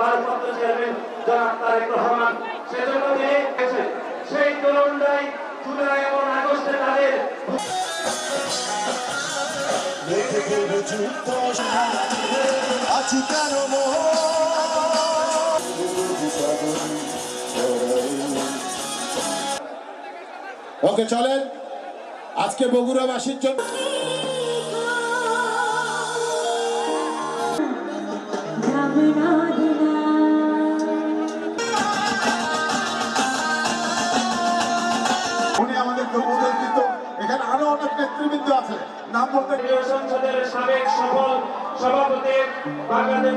ভারপ্রাপ্ত চেয়ারম্যান জনাব তারেক রহমান। সেজন্য তিনি সেই তরুণরাই জুলাই এবং আগস্টে তাদের ওকে চলেন আজকে বগুড়াবাসীর জন্য উনি আমাদেরকে উপদেশ দিত। এখানে আরো অনেক নেতৃবৃন্দ আছে, নাম বলতে সংসদের সাবেক সফল সভাপতি বাংলাদেশ